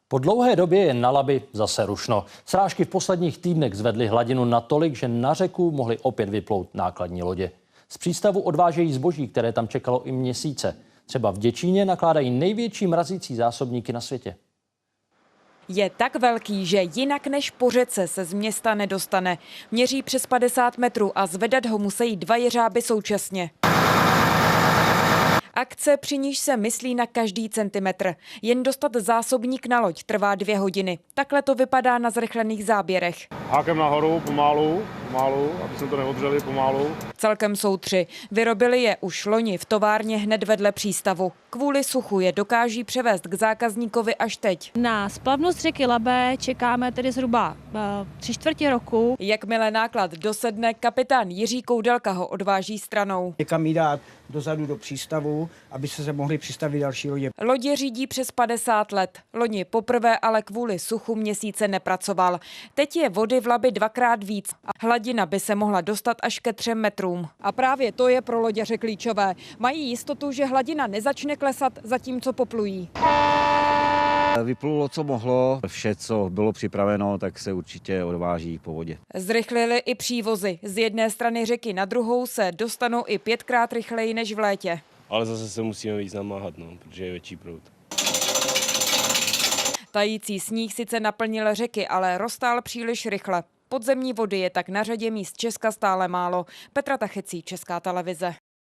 Po dlouhé době je na Labi zase rušno. Srážky v posledních týdnech zvedly hladinu natolik, že na řeku mohly opět vyplout nákladní lodě. Z přístavu odvážejí zboží, které tam čekalo i měsíce. Třeba v Děčíně nakládají největší mrazící zásobníky na světě. Je tak velký, že jinak než po řece se z města nedostane. Měří přes 50 metrů a zvedat ho musí dva jeřáby současně. Akce, při níž se myslí na každý centimetr. Jen dostat zásobník na loď trvá 2 hodiny. Takhle to vypadá na zrychlených záběrech. Hákem nahoru, pomalu, aby jsme to neodřeli, pomalu. Celkem jsou 3. Vyrobili je už loni v továrně hned vedle přístavu. Kvůli suchu je dokáží převést k zákazníkovi až teď. Na splavnost řeky Labe čekáme tedy zhruba 3/4 roku. Jakmile náklad dosedne, kapitán Jiří Koudelka ho odváží stranou. Někam jí dát dozadu do přístavu, aby se mohly přistavit další lodě. Lodě řídí přes 50 let. Loni poprvé ale kvůli suchu měsíce nepracoval. Teď je vody v Labi 2krát víc a hladina by se mohla dostat až ke 3 metrům. A právě to je pro loděře klíčové. Mají jistotu, že hladina nezačne klesat, zatímco poplují. Vyplulo, co mohlo. Vše, co bylo připraveno, tak se určitě odváží po vodě. Zrychlili i přívozy. Z jedné strany řeky na druhou se dostanou i 5krát rychleji než v létě. Ale zase se musíme víc namáhat, protože je větší proud. Tající sníh sice naplnil řeky, ale roztál příliš rychle. Podzemní vody je tak na řadě míst Česka stále málo. Petra Tachecí, Česká televize.